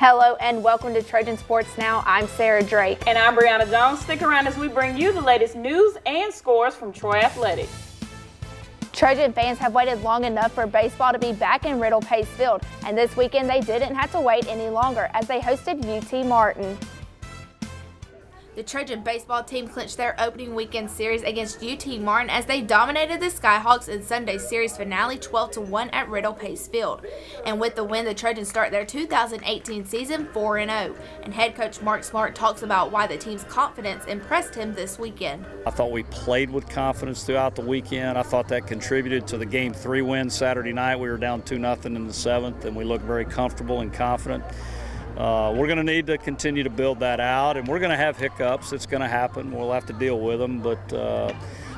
Hello and welcome to Trojan Sports Now. I'm Sarah Drake. And I'm Briana Jones. Stick around as we bring you the latest news and scores from Troy Athletics. Trojan fans have waited long enough for baseball to be back in Riddle Pace Field, and this weekend they didn't have to wait any longer as they hosted UT Martin. The Trojan baseball team clinched their opening weekend series against UT Martin as they dominated the Skyhawks in Sunday's series finale 12-1 at Riddle Pace Field. And with the win, the Trojans start their 2018 season 4-0. And head coach Mark Smart talks about why the team's confidence impressed him this weekend. I thought we played with confidence throughout the weekend. I thought that contributed to the Game 3 win Saturday night. We were down 2-0 in the 7th, and we looked very comfortable and confident. We're going to need to continue to build that out, and we're going to have hiccups. It's going to happen. We'll have to deal with them, but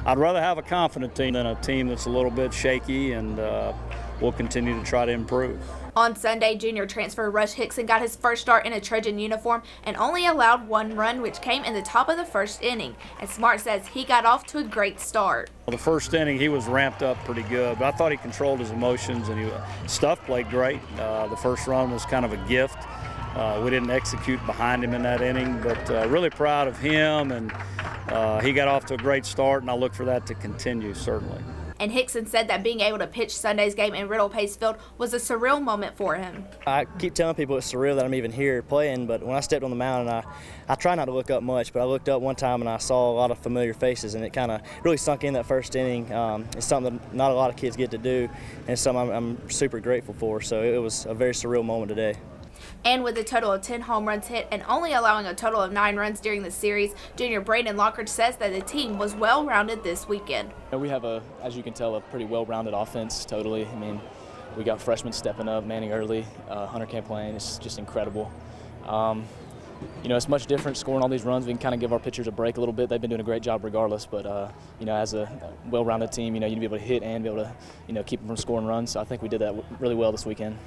I'd rather have a confident team than a team that's a little bit shaky, and we'll continue to try to improve. On Sunday, junior transfer Rush Hickson got his first start in a Trojan uniform and only allowed one run, which came in the top of the first inning. And Smart says he got off to a great start. The first inning, he was ramped up pretty good, but I thought he controlled his emotions, and Stuff played great. The first run was kind of a gift. We didn't execute behind him in that inning, but really proud of him, and he got off to a great start, and I look for that to continue, certainly. And Hickson said that being able to pitch Sunday's game in Riddle Pace Field was a surreal moment for him. I keep telling people it's surreal that I'm even here playing, but when I stepped on the mound, and I try not to look up much, but I looked up one time and I saw a lot of familiar faces, and it kind of really sunk in that first inning. It's something that not a lot of kids get to do, and it's something I'm super grateful for, so it was a very surreal moment today. And with a total of 10 home runs hit and only allowing a total of 9 runs during the series, junior Braden Lockridge says that the team was well-rounded this weekend. We have, as you can tell, a pretty well-rounded offense totally. I mean, we got freshmen stepping up, manning early, Hunter Camp playing. It's just incredible. It's much different scoring all these runs. We can kind of give our pitchers a break a little bit. They've been doing a great job regardless, but as a well-rounded team, you need to be able to hit and be able to, keep them from scoring runs. So I think we did that really well this weekend.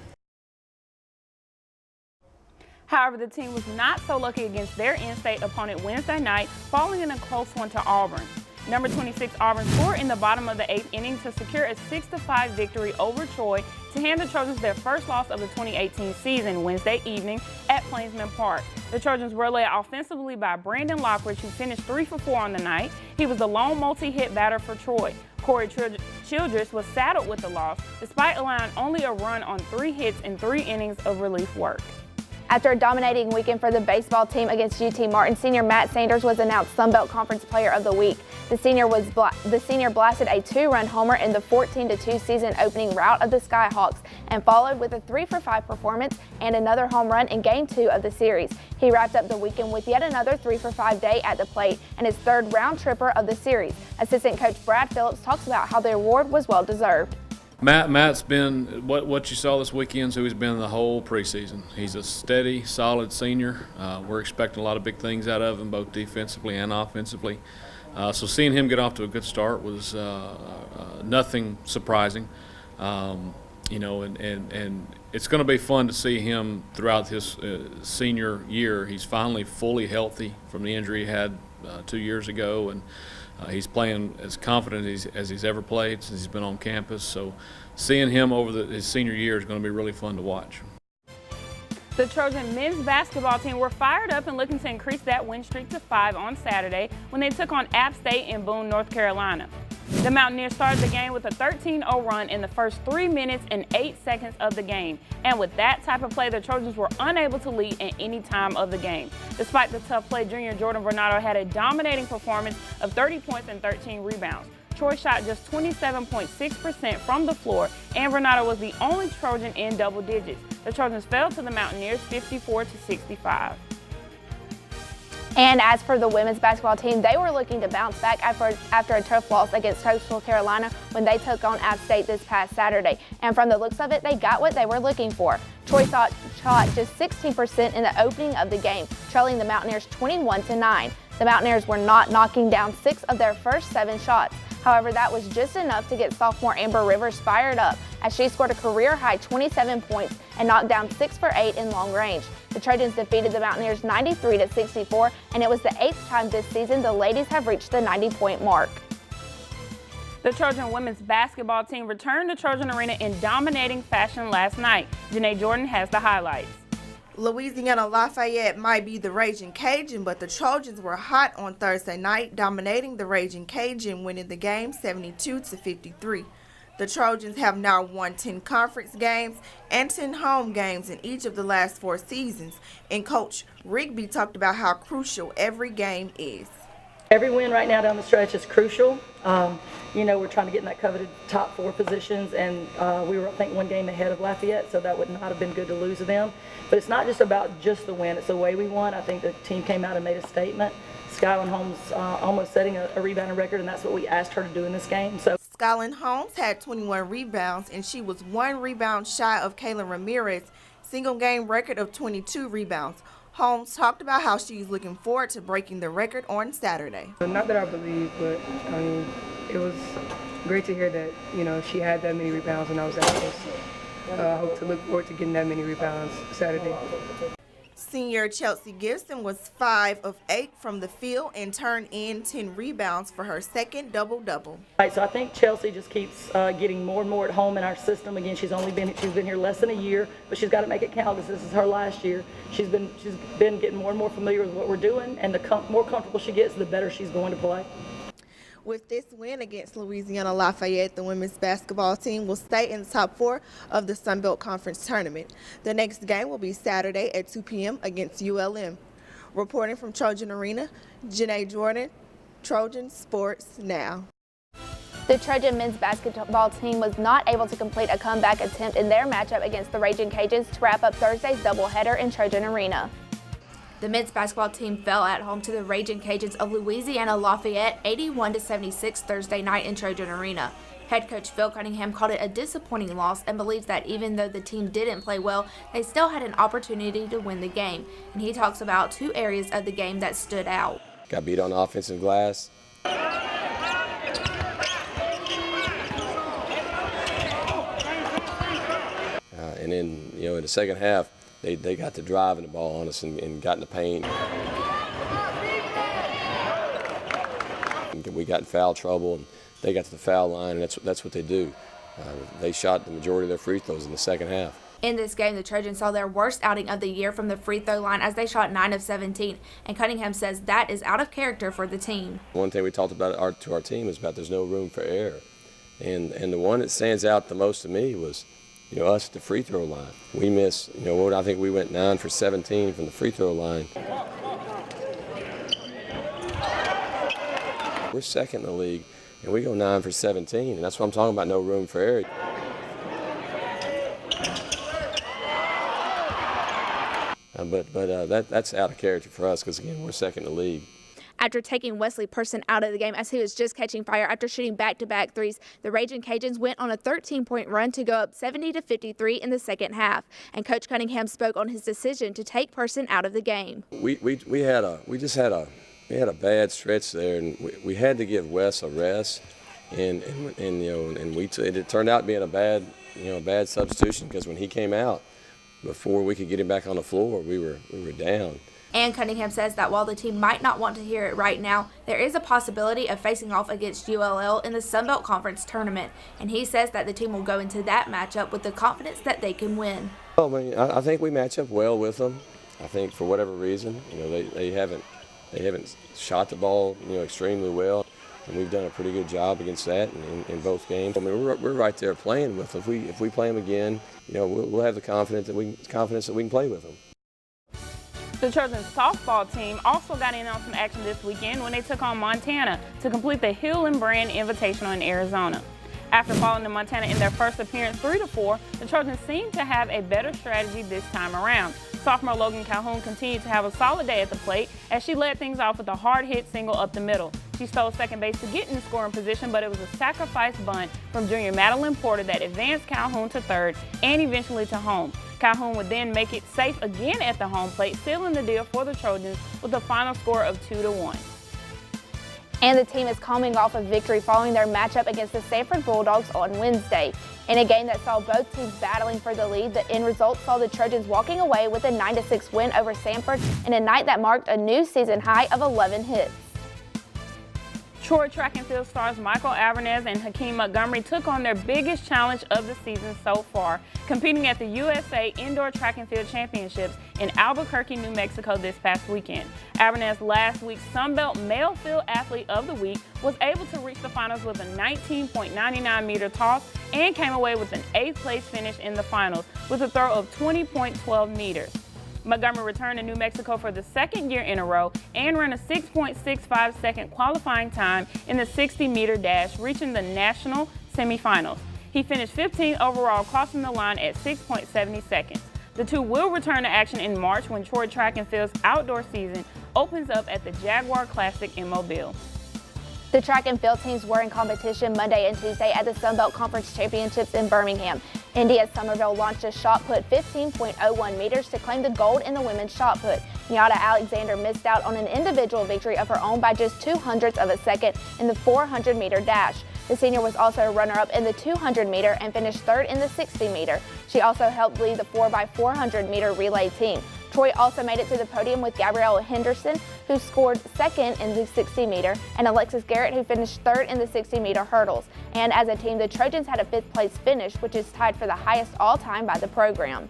However, the team was not so lucky against their in-state opponent Wednesday night, falling in a close one to Auburn. Number 26 Auburn scored in the bottom of the 8th inning to secure a 6-5 victory over Troy to hand the Trojans their first loss of the 2018 season Wednesday evening at Plainsman Park. The Trojans were led offensively by Brandon Lockridge, who finished 3 for 4 on the night. He was the lone multi-hit batter for Troy. Corey Childress was saddled with the loss, despite allowing only a run on 3 hits in 3 innings of relief work. After a dominating weekend for the baseball team against UT Martin, senior Matt Sanders was announced Sun Belt Conference Player of the Week. The senior blasted a 2-run homer in the 14-2 season opening rout of the Skyhawks and followed with a 3-for-5 performance and another home run in Game 2 of the series. He wrapped up the weekend with yet another 3-for-5 day at the plate and his 3rd round tripper of the series. Assistant coach Brad Phillips talks about how the award was well deserved. Matt's been what you saw this weekend, so he's been the whole preseason. He's a steady, solid senior. We're expecting a lot of big things out of him, both defensively and offensively. So seeing him get off to a good start was nothing surprising. And it's going to be fun to see him throughout his senior year. He's finally fully healthy from the injury he had 2 years ago, and he's playing as confident as he's ever played since he's been on campus. So seeing him over his senior year is going to be really fun to watch. The Trojan men's basketball team were fired up and looking to increase that win streak to 5 on Saturday when they took on App State in Boone, North Carolina. The Mountaineers started the game with a 13-0 run in the first 3 minutes and 8 seconds of the game. And with that type of play, the Trojans were unable to lead at any time of the game. Despite the tough play, junior Jordan Vernado had a dominating performance of 30 points and 13 rebounds. Troy shot just 27.6% from the floor, and Vernado was the only Trojan in double digits. The Trojans fell to the Mountaineers 54-65. And as for the women's basketball team, they were looking to bounce back after a tough loss against Coastal Carolina when they took on App State this past Saturday. And from the looks of it, they got what they were looking for. Troy shot just 16% in the opening of the game, trailing the Mountaineers 21-9. The Mountaineers were not knocking down 6 of their first 7 shots. However, that was just enough to get sophomore Amber Rivers fired up as she scored a career-high 27 points and knocked down 6 for 8 in long range. The Trojans defeated the Mountaineers 93-64, and it was the 8th time this season the ladies have reached the 90-point mark. The Trojan women's basketball team returned to Trojan Arena in dominating fashion last night. Janae Jordan has the highlights. Louisiana Lafayette might be the Raging Cajun, but the Trojans were hot on Thursday night, dominating the Raging Cajun, winning the game 72-53. The Trojans have now won 10 conference games and 10 home games in each of the last 4 seasons, and Coach Rigby talked about how crucial every game is. Every win right now down the stretch is crucial. We're trying to get in that coveted top 4 positions, and we were, I think, 1 game ahead of Lafayette, so that would not have been good to lose to them. But it's not just about just the win, it's the way we won. I think the team came out and made a statement. Skyland Holmes almost setting a rebounding record, and that's what we asked her to do in this game. So Skyland Holmes had 21 rebounds, and she was 1 rebound shy of Kaylin Ramirez's single-game record of 22 rebounds. Holmes talked about how she's looking forward to breaking the record on Saturday. Not that I believe, but it was great to hear that she had that many rebounds and I was that close. I hope to look forward to getting that many rebounds Saturday. Senior Chelsea Gibson was 5 of 8 from the field and turned in 10 rebounds for her second double-double. Right, so I think Chelsea just keeps getting more and more at home in our system. Again, she's been here less than a year, but she's got to make it count because this is her last year. She's been getting more and more familiar with what we're doing, and the more comfortable she gets, the better she's going to play. With this win against Louisiana Lafayette, the women's basketball team will stay in the top 4 of the Sun Belt Conference tournament. The next game will be Saturday at 2 p.m. against ULM. Reporting from Trojan Arena, Janae Jordan, Trojan Sports Now. The Trojan men's basketball team was not able to complete a comeback attempt in their matchup against the Raging Cajuns to wrap up Thursday's doubleheader in Trojan Arena. The men's basketball team fell at home to the Raging Cajuns of Louisiana Lafayette 81-76 Thursday night in Trojan Arena. Head coach Phil Cunningham called it a disappointing loss and believes that even though the team didn't play well, they still had an opportunity to win the game. And he talks about 2 areas of the game that stood out. Got beat on the offensive glass. And then, in the second half, they got to driving the ball on us and got in the paint. We got in foul trouble, and they got to the foul line, and that's what they do. They shot the majority of their free throws in the second half. In this game, the Trojans saw their worst outing of the year from the free throw line as they shot 9 of 17, and Cunningham says that is out of character for the team. One thing we talked about to our team is about there's no room for error, and the one that stands out the most to me was us at the free throw line. We missed, I think we went 9 for 17 from the free throw line. We're second in the league, and we go 9 for 17, and that's what I'm talking about, no room for error. But that's out of character for us because, again, we're second in the league. After taking Wesley Person out of the game as he was just catching fire after shooting back-to-back threes, the Raging Cajuns went on a 13-point run to go up 70-53 in the second half. And Coach Cunningham spoke on his decision to take Person out of the game. We had a bad stretch there, and we had to give Wes a rest, and it turned out being a bad substitution because when he came out, before we could get him back on the floor, we were down. And Cunningham says that while the team might not want to hear it right now, there is a possibility of facing off against ULL in the Sun Belt Conference tournament. And he says that the team will go into that matchup with the confidence that they can win. I think we match up well with them. I think for whatever reason, they haven't shot the ball, extremely well, and we've done a pretty good job against that in both games. We're right there playing with them. If we play them again, we'll have the confidence that we can play with them. The Trojan softball team also got in on some action this weekend when they took on Montana to complete the Hill and Brand Invitational in Arizona. After falling to Montana in their first appearance 3-4, the Trojans seemed to have a better strategy this time around. Sophomore Logan Calhoun continued to have a solid day at the plate as she led things off with a hard-hit single up the middle. She stole second base to get in scoring position, but it was a sacrifice bunt from junior Madeline Porter that advanced Calhoun to third and eventually to home. Calhoun would then make it safe again at the home plate, sealing the deal for the Trojans with a final score of 2-1. And the team is coming off a victory following their matchup against the Sanford Bulldogs on Wednesday. In a game that saw both teams battling for the lead, the end result saw the Trojans walking away with a 9-6 win over Sanford in a night that marked a new season high of 11 hits. Troy track and field stars Michael Avernez and Hakeem Montgomery took on their biggest challenge of the season so far, competing at the USA Indoor Track and Field Championships in Albuquerque, New Mexico this past weekend. Avernez, last week's Sunbelt Male Field Athlete of the Week, was able to reach the finals with a 19.99 meter toss and came away with an 8th place finish in the finals with a throw of 20.12 meters. Montgomery returned to New Mexico for the second year in a row and ran a 6.65 second qualifying time in the 60-meter dash, reaching the national semifinals. He finished 15th overall, crossing the line at 6.70 seconds. The two will return to action in March when Troy Track and Field's outdoor season opens up at the Jaguar Classic in Mobile. The track and field teams were in competition Monday and Tuesday at the Sunbelt Conference Championships in Birmingham. India's Somerville launched a shot put 15.01 meters to claim the gold in the women's shot put. Nyada Alexander missed out on an individual victory of her own by just 0.02 of a second in the 400-meter dash. The senior was also a runner-up in the 200-meter and finished third in the 60-meter. She also helped lead the 4x400-meter relay team. Troy also made it to the podium with Gabrielle Henderson, who scored second in the 60-meter, and Alexis Garrett, who finished third in the 60-meter hurdles. And as a team, the Trojans had a 5th place finish, which is tied for the highest all-time by the program.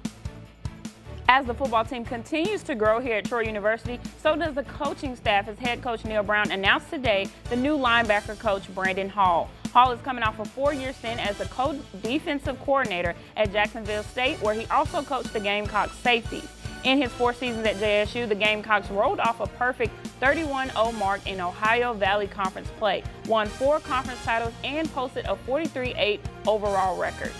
As the football team continues to grow here at Troy University, so does the coaching staff, as head coach Neil Brown announced today the new linebacker coach Brandon Hall. Hall is coming off a 4-year stint as the co-defensive coordinator at Jacksonville State, where he also coached the Gamecocks safeties. In his 4 seasons at JSU, the Gamecocks rolled off a perfect 31-0 mark in Ohio Valley Conference play, won 4 conference titles, and posted a 43-8 overall record.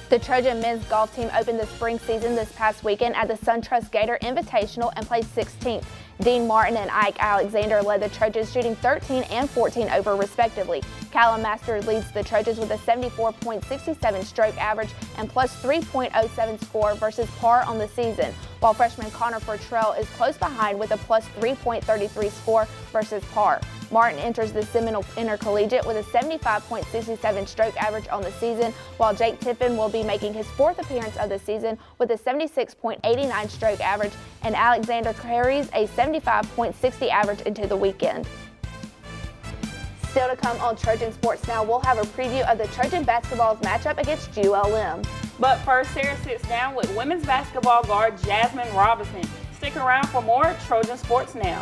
The Trojan men's golf team opened the spring season this past weekend at the SunTrust Gator Invitational and placed 16th. Dean Martin and Ike Alexander led the Trojans, shooting 13 and 14 over respectively. Callum Masters leads the Trojans with a 74.67 stroke average and plus 3.07 score versus par on the season, while freshman Connor Fortrell is close behind with a plus 3.33 score versus par. Martin enters the Seminole Intercollegiate with a 75.67 stroke average on the season, while Jake Tiffin will be making his 4th appearance of the season with a 76.89 stroke average, and Alexander carries a 75.60 average into the weekend. Still to come on Trojan Sports Now, we'll have a preview of the Trojan basketball's matchup against ULM. But first, Sarah sits down with women's basketball guard Jasmine Robinson. Stick around for more Trojan Sports Now.